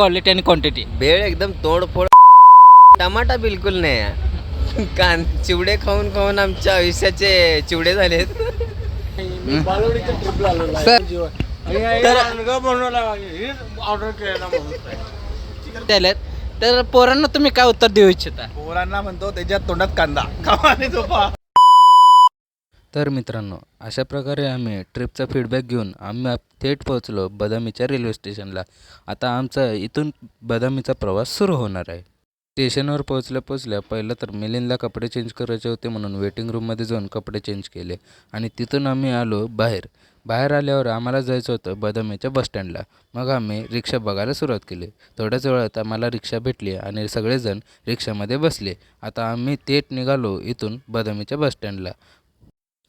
Quality आणि quantity. भेळ एकदम तोडफोड. टमाटा बिलकुल नाही आहे. चिवडे खाऊन खाऊन आमच्या आयुष्याचे चिवडे झालेत. तर पोरांना तुम्ही काय उत्तर देऊ इच्छिता? पोरांना म्हणतो त्याच्या तोंडात कांदा खावा आणि झोपा. तर मित्रांनो, अशा प्रकारे आम्ही ट्रिपचा फीडबॅक घेऊन आम्ही थेट पोहोचलो बदामीच्या रेल्वे स्टेशनला. आता आमचा इथून बदामीचा प्रवास सुरू होणार आहे. स्टेशनवर पोहोचल्या पहिलं तर मिलिंदला कपडे चेंज करायचे होते म्हणून वेटिंग रूममध्ये जाऊन कपडे चेंज केले आणि तिथून आम्ही आलो बाहेर आल्यावर आम्हाला जायचं होतं बदामीच्या बसस्टँडला. मग आम्ही रिक्षा बघायला सुरुवात केली. थोड्याच वेळात आम्हाला रिक्षा भेटली आणि सगळेजण रिक्षामध्ये बसले. आता आम्ही थेट निघालो इथून बदामीच्या बसस्टँडला.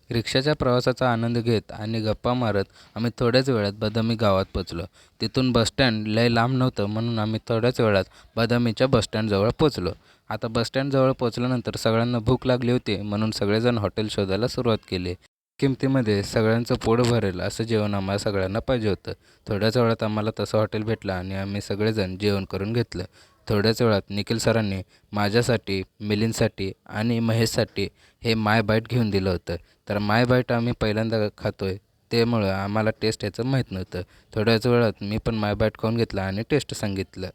रिक्षाच्या प्रवासाचा आनंद घेत आणि गप्पा मारत आम्ही थोड्याच वेळात बदामी गावात पोचलो. तिथून बसस्टँड लय लांब नव्हतं म्हणून आम्ही थोड्याच वेळात बदामीच्या बसस्टँडजवळ पोचलो. आता बसस्टँडजवळ पोचल्यानंतर सगळ्यांना भूक लागली होती म्हणून सगळेजण हॉटेल शोधायला सुरुवात केली. किमतीमध्ये सगळ्यांचं पोट भरेल असं जेवण आम्हाला सगळ्यांना पाहिजे होतं. थोड्याच वेळात आम्हाला तसं हॉटेल भेटलं आणि आम्ही सगळेजण जेवण करून घेतलं. थोड्याच वेळात निखिल सरांनी माझ्यासाठी, मिलिंदसाठी आणि महेशसाठी हे माय बाईट घेऊन दिलं होतं. तर माय बाईट आम्ही पहिल्यांदा खातो आहे त्यामुळं आम्हाला टेस्ट याचं माहीत नव्हतं. थोड्याच वेळात मी पण माय बाईट खाऊन घेतला आणि टेस्ट सांगितलं.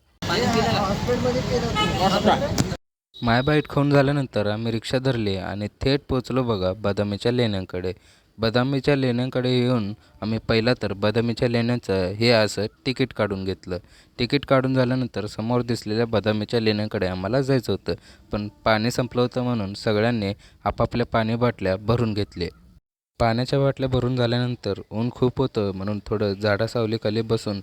माय बाईट खाऊन झाल्यानंतर आम्ही रिक्षा धरली आणि थेट पोचलो बघा बदामीच्या लेण्यांकडे. बदामीच्या लेण्यांकडे येऊन आम्ही पहिला तर बदामीच्या लेण्यांचं हे असं तिकीट काढून घेतलं. तिकीट काढून झाल्यानंतर समोर दिसलेल्या बदामीच्या लेण्यांकडे आम्हाला जायचं होतं. पण पाणी संपलं होतं म्हणून सगळ्यांनी आपापल्या पाणी बाटल्या भरून घेतले. पाण्याच्या बाटल्या भरून झाल्यानंतर ऊन खूप होतं म्हणून थोडं झाडासावलीखाली बसून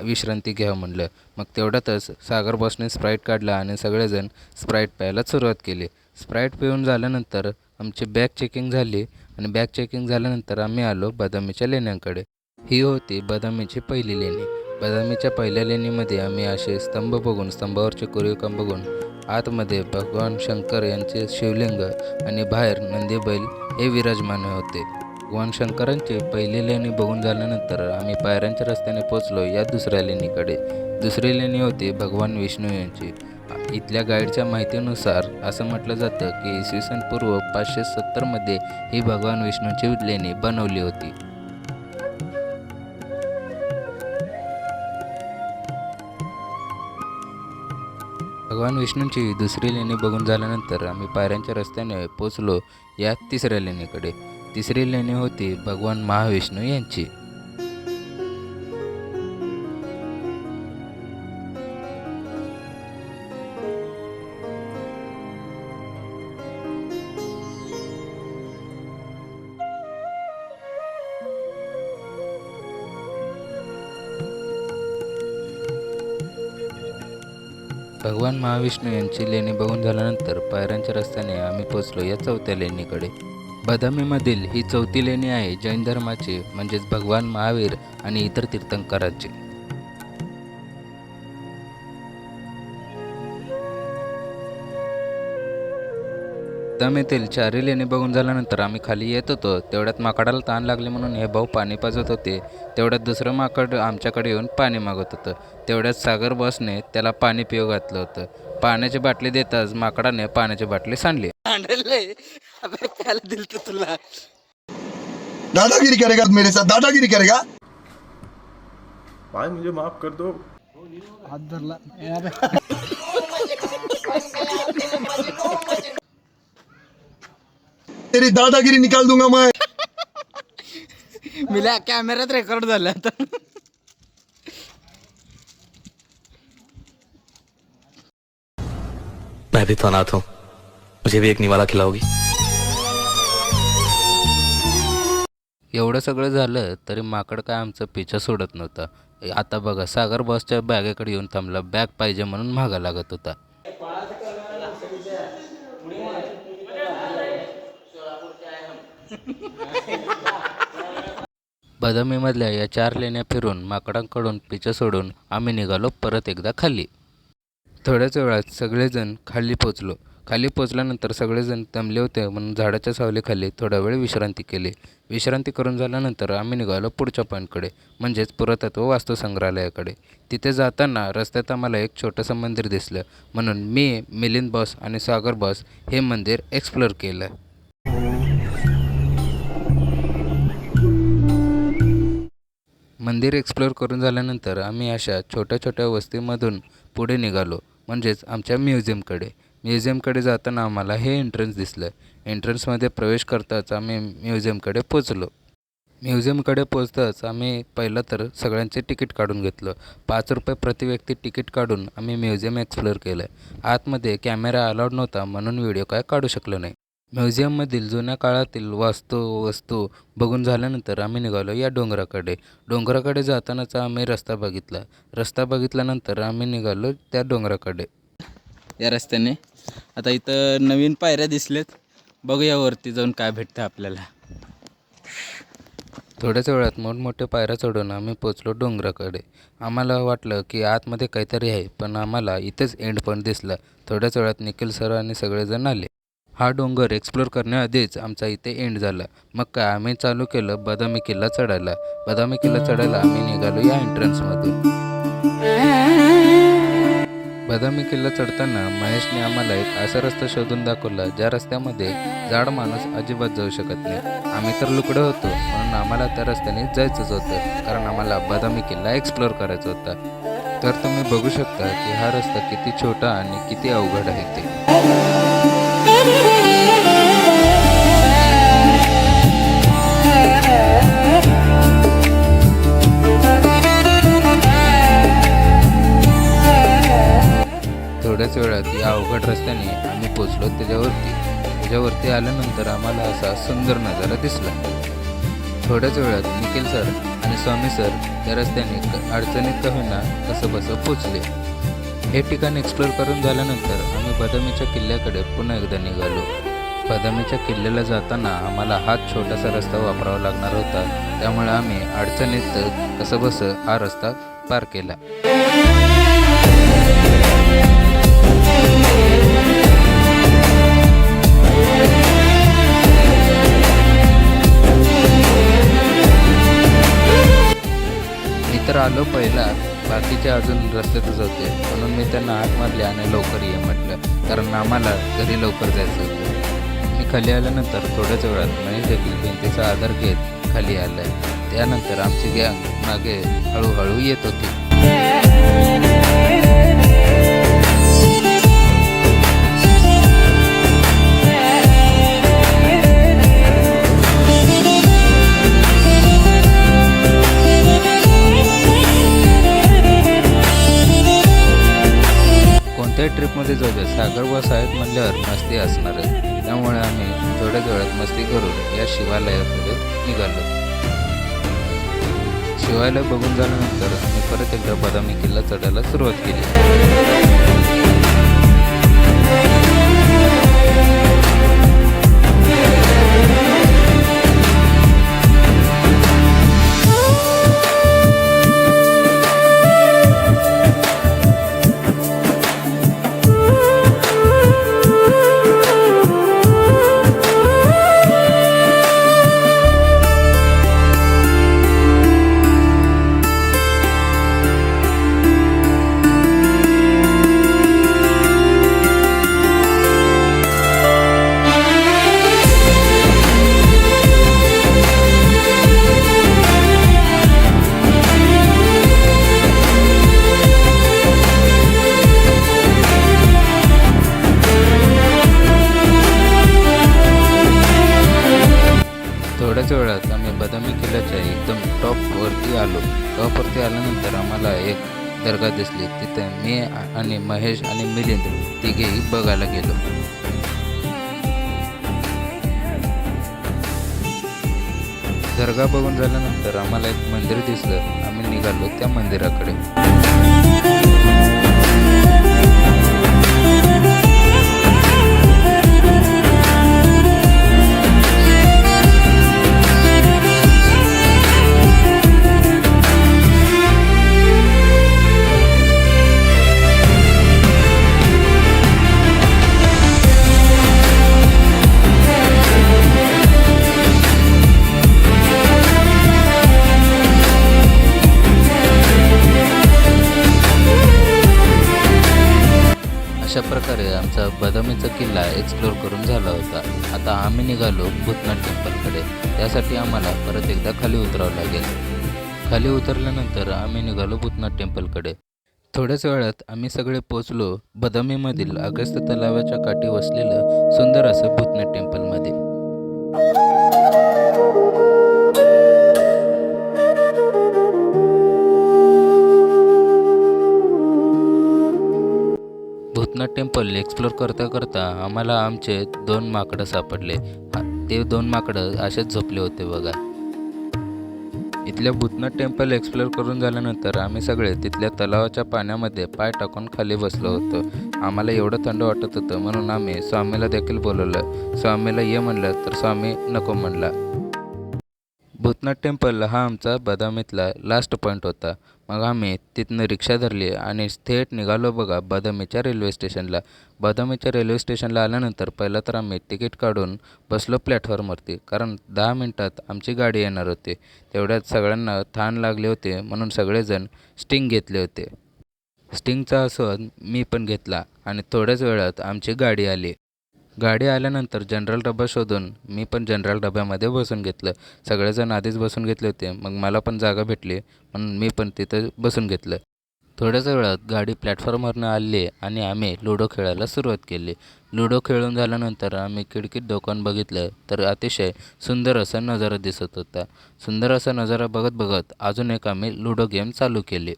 विश्रांती घ्यावं म्हणलं. मग तेवढ्यातच सागर बॉसने स्प्राईट काढला आणि सगळेजण स्प्राईट प्यायला सुरुवात केली. स्प्राईट पिऊन झाल्यानंतर आमची बॅग चेकिंग झाली आणि बॅग चेकिंग झाल्यानंतर आम्ही आलो बदामीच्या लेण्यांकडे. ही होती बदामीची पहिली लेणी. बदामीच्या पहिल्या लेणीमध्ये आम्ही असे स्तंभ बघून स्तंभावरचे कोरीवकाम बघून आतमध्ये भगवान शंकर यांचे शिवलिंग आणि बाहेर नंदी बैल हे विराजमान होते. भगवान शंकरांची पहिली लेणी बघून झाल्यानंतर आम्ही पायऱ्यांच्या रस्त्याने पोचलो या दुसऱ्या लेणीकडे. दुसरी लेणी होती भगवान विष्णू यांची. इथल्या गाईडच्या माहितीनुसार असं म्हटलं जातं की इसवी सन पूर्व 570मध्ये ही भगवान विष्णूची लेणी बनवली होती. भगवान विष्णूंची दुसरी लेणी बघून झाल्यानंतर आम्ही पायऱ्यांच्या रस्त्याने पोचलो या तिसऱ्या लेणीकडे. तिसरी लेणी होती भगवान महाविष्णू यांची. भगवान महाविष्णू यांची लेणी बघून झाल्यानंतर पायऱ्यांच्या रस्त्याने आम्ही पोचलो या चौथ्या लेणीकडे. बदामीमधील ही चौथी लेणी आहे जैन धर्माची म्हणजेच भगवान महावीर आणि इतर तीर्थंकरांची. बदामीतील चारही लेणी बघून झाल्यानंतर आम्ही खाली येत होतो. तेवढ्यात माकडाला तहान लागली म्हणून हे भाऊ पाणी पाजत होते. तेवढ्यात दुसरं माकड आमच्याकडे येऊन पाणी मागत होतं. तेवढ्यात सागर बॉसने त्याला पाणी पिऊ घातलं होतं. पाण्याची बाटली देताच माकडाने पाण्याची बाटली सांडली. तुला दादागिरी करेगा मेरे साथ, दादागिरी करेगा. भाई मुझे माफ कर दो. हात धरला. तेरी दादागिरी निकाल दूंगा मैं. मिला कॅमेऱ्यात रेकॉर्ड झालं आता. मैं भी तो अनाथ हूँ, मुझे भी एक निवाला खिलाओगी. एवढं सगळं झालं तरी माकड काय आमचं पिछा सोडत नव्हता. आता बघा सागर बॉसच्या बॅगेकडे येऊन थांबला. बॅग पाहिजे म्हणून मागा लागत होता. बदामीमधल्या या 4 लेण्या फिरून माकडांकडून पिछा सोडून आम्ही निघालो परत एकदा खाली. थोड्याच वेळात सगळेजण खाली पोचलो. खाली पोचल्यानंतर सगळेजण दमले होते म्हणून झाडाच्या सावलीखाली थोडा वेळ विश्रांती केली. विश्रांती करून झाल्यानंतर आम्ही निघालो पुढच्या पॉईंटकडे, म्हणजेच पुरातत्व वास्तू संग्रहालयाकडे. तिथे जाताना रस्त्यात आम्हाला एक छोटंसं मंदिर दिसलं, म्हणून मी, मिलिंद बॉस आणि सागर बॉस हे मंदिर एक्सप्लोअर केलं. मंदिर एक्सप्लोअर करून झाल्यानंतर आम्ही अशा छोट्या छोट्या वस्तीमधून पुढे निघालो, म्हणजेच आमच्या म्युझियमकडे. म्युझियमकडे जाताना आम्हाला हे एंट्रन्स दिसलं. एंट्रन्समध्ये प्रवेश करताच आम्ही म्युझियमकडे पोचलो. म्युझियमकडे पोचताच आम्ही पहिलं तर सगळ्यांचे तिकीट काढून घेतलं. 5 रुपये प्रति व्यक्ती तिकीट काढून आम्ही म्युझियम एक्सप्लोअर केलं. आतमध्ये कॅमेरा अलाउड नव्हता म्हणून व्हिडिओ काय काढू शकलो नाही. म्युझियममधील जुन्या काळातील वस्तू बघून झाल्यानंतर आम्ही निघालो या डोंगराकडे. डोंगराकडे जातानाचा आम्ही रस्ता बघितला. रस्ता बघितल्यानंतर आम्ही निघालो त्या डोंगराकडे. या रस्त्याने आता इथं नवीन पायऱ्या दिसलेत. बघूया वरती जाऊन काय भेटतं आपल्याला. थोड्याच वेळात मोठमोठ्या पायऱ्या चढून आम्ही पोचलो डोंगराकडे. आम्हाला वाटलं की आतमध्ये काहीतरी आहे, पण आम्हाला इथेच एंड पॉईंट दिसला. थोड्याच वेळात निखिल सर आणि सगळेजण आले. हा डोंगर एक्सप्लोअर करण्याआधीच आमचा इथे एंड झाला. मग काय आम्ही चालू केलं बदामी किल्ला चढायला. बदामी किल्ला चढायला आम्ही निघालो या एंट्रन्समधून. बदामी किल्ला चढताना महेशने आम्हाला एक असा रस्ता शोधून दाखवला ज्या रस्त्यामध्ये जाड माणूस अजिबात जाऊ शकत नाही. आम्ही तर लुकडं होतो म्हणून आम्हाला त्या रस्त्याने जायचंच होतं, कारण आम्हाला बदामी किल्ला एक्सप्लोअर करायचा होता. तर तुम्ही बघू शकता की हा रस्ता किती छोटा आणि किती अवघड आहे ते. थोड्याच वेळात या अवघड रस्त्याने आम्ही पोचलो त्याच्यावरती आल्यानंतर आम्हाला असा सुंदर नजारा दिसला. थोड्याच वेळात निखिल सर आणि स्वामी सर त्या रस्त्याने अडचणीत का होईना कसंबसं पोचले. हे ठिकाण एक्सप्लोअर करून झाल्यानंतर आम्ही बदामीच्या किल्ल्याकडे पुन्हा एकदा निघालो. बदामीच्या किल्ल्याला जाताना आम्हाला हाच छोटासा रस्ता वापरावा लागणार होता, त्यामुळे आम्ही अडचणीत कसंबसं हा रस्ता पार केला. मी तर आलो पहिला, बाकीचे अजून रस्त्यातच होते, म्हणून मी त्यांना हाक मारली आणि लवकर ये म्हटलं, कारण आम्हाला घरी लवकर जायचं होतं. मी खाली आल्यानंतर थोड्याच वेळात महेश देखील भिंतीचा आधार घेत खाली आलाय. त्यानंतर आमची गँग मागे हळूहळू येत होती. कोणत्याही ट्रिपमध्ये जाऊ द्या, सागर बॉस आहेत म्हणल्यावर मस्ती असणारच. त्यामुळे आम्ही थोड्याच वेळात मस्ती करून या शिवालयाकडे निघालो. शिवालय बघून झाल्यानंतर आम्ही परत एकदा बदामी किल्ला चढायला सुरुवात केली. थोड्याच वेळात आम्ही बदामी किल्ल्याच्या एकदम टॉपवरती आलो. टॉपवरती आल्यानंतर आम्हाला एक दर्गा दिसली. तिथे मी आणि महेश आणि मिलिंद तिघेही बघायला गेलो. दर्गा बघून झाल्यानंतर आम्हाला एक मंदिर दिसलं. आम्ही निघालो त्या मंदिराकडे. अशा प्रकारे आमचा बदामीचा किल्ला एक्सप्लोर करून झाला होता. आता आम्ही निघालो भूतनाथ टेम्पलकडे. त्यासाठी आम्हाला परत एकदा खाली उतरावं लागेल. खाली उतरल्यानंतर आम्ही निघालो भूतनाथ टेम्पलकडे. थोड्याच वेळात आम्ही सगळे पोचलो बदामीमधील अगस्त्य तलावाच्या काठी वसलेलं सुंदर असं भूतनाथ टेम्पलमध्ये. भूतनाथ टेम्पल एक्सप्लोर करता करता आम्हाला आमचे 2 माकडं सापडले. ते 2 माकडं असेच झोपले होते बघा. इथल्या भूतनाथ टेम्पल एक्सप्लोर करून झाल्यानंतर आम्ही सगळे तिथल्या तलावाच्या पाण्यामध्ये पाय टाकून खाली बसलो होतो. आम्हाला एवढं थंड वाटत होतं म्हणून आम्ही स्वामीला देखील बोलवलं. स्वामीला ये म्हणलं तर स्वामी नको म्हणला. भूतनाथ टेम्पल हा आमचा बदामीतला लास्ट पॉईंट होता. मग आम्ही तिथनं रिक्षा धरली आणि थेट निघालो बघा बदामीच्या रेल्वे स्टेशनला. बदामीच्या रेल्वे स्टेशनला आल्यानंतर पहिलं तर आम्ही तिकीट काढून बसलो प्लॅटफॉर्मवरती, कारण 10 मिनटात आमची गाडी येणार होती. तेवढ्यात सगळ्यांना तहान लागले होते म्हणून सगळेजण स्टिंग घेतले होते. स्टिंगचा आस्वाद मी पण घेतला आणि थोड्याच वेळात आमची गाडी आली. गाडी आल्यानंतर जनरल डबा शोधून मी पण जनरल डब्यामध्ये बसून घेतलं. सगळेजण आधीच बसून घेतले होते, मग मला पण जागा भेटली म्हणून मी पण तिथं बसून घेतलं. थोड्याच वेळात गाडी प्लॅटफॉर्मवरनं आली आणि आम्ही लुडो खेळायला सुरुवात केली. लुडो खेळून झाल्यानंतर आम्ही खिडकीत डोकावून बघितलं तर अतिशय सुंदर असा नजारा दिसत होता. सुंदर असा नजारा बघत बघत अजून एक आम्ही लुडो गेम चालू केली.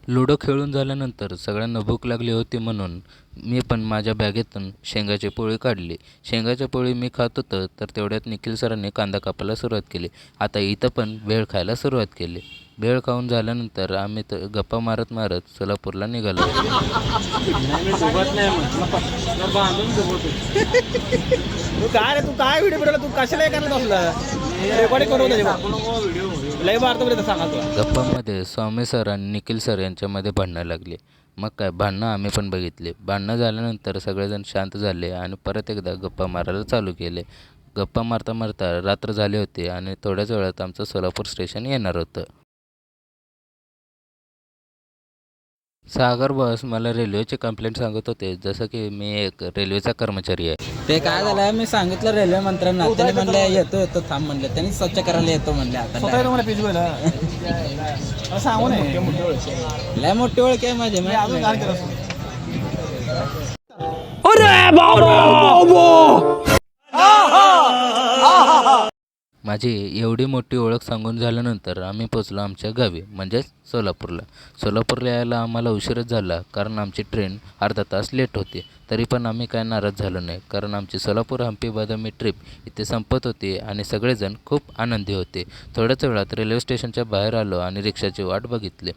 लुडो खेळून झाल्यानंतर सगळ्यांना भूक लागली होती म्हणून मी पण माझ्या बॅगेतून शेंगाची पोळी काढली. शेंगाची पोळी मी खात होतं तर तेवढ्यात निखिल सरांनी कांदा कापायला सुरुवात केली. आता इथं पण भेळ खायला सुरुवात केली. भेळ खाऊन झाल्यानंतर आम्ही गप्पा मारत मारत सोलापूरला निघालो. तू काय रे, तू काय व्हिडिओ बनवला, तू कशाला हे करत असलं रेकॉर्डिंग करू लय मारतो बरं सांगा तुला. गप्पामध्ये स्वामी सर आणि निखिल सर यांच्यामध्ये भांडणं लागली. मग काय भांडणं आम्ही पण बघितले. भांडणं झाल्यानंतर सगळेजण शांत झाले आणि परत एकदा गप्पा मारायला चालू केले. गप्पा मारता मारता रात्र झाली होती आणि थोड्याच वेळात आमचं सोलापूर स्टेशन येणार होतं. सागर बॉस मला रेल्वेची कंप्लेंट सांगत होते जसं की मी एक रेल्वेचा कर्मचारी आहे. ते काय झालं मी सांगितलं रेल्वे मंत्र्यांना, त्याने म्हणले येतो थांब म्हणले, त्यांनी स्वच्छ करायला येतो म्हणले. आता मला पेज सांगू नये लय मोठी ओळख आहे माझी. अजून काय करत माझी एवढी मोठी ओळख सांगून झाल्यानंतर आम्ही पोचलो आमच्या गावी म्हणजेच सोलापूरला. सोलापूरला यायला आम्हाला उशीरच झाला कारण आमची ट्रेन अर्धा तास लेट होती. तरी पण आम्ही काय नाराज झालो नाही कारण आमची सोलापूर हंपी बदामी ट्रिप इथे संपत होती आणि सगळेजण खूप आनंदी होते. थोड्याच वेळात रेल्वे स्टेशनच्या बाहेर आलो आणि रिक्षाची वाट बघितली.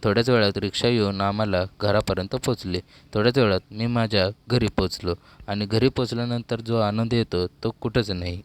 थोड्याच वेळात रिक्षा येऊन आम्हाला घरापर्यंत पोचले. थोड्याच वेळात मी माझ्या घरी पोचलो आणि घरी पोचल्यानंतर जो आनंद येतो तो कुठंच नाही.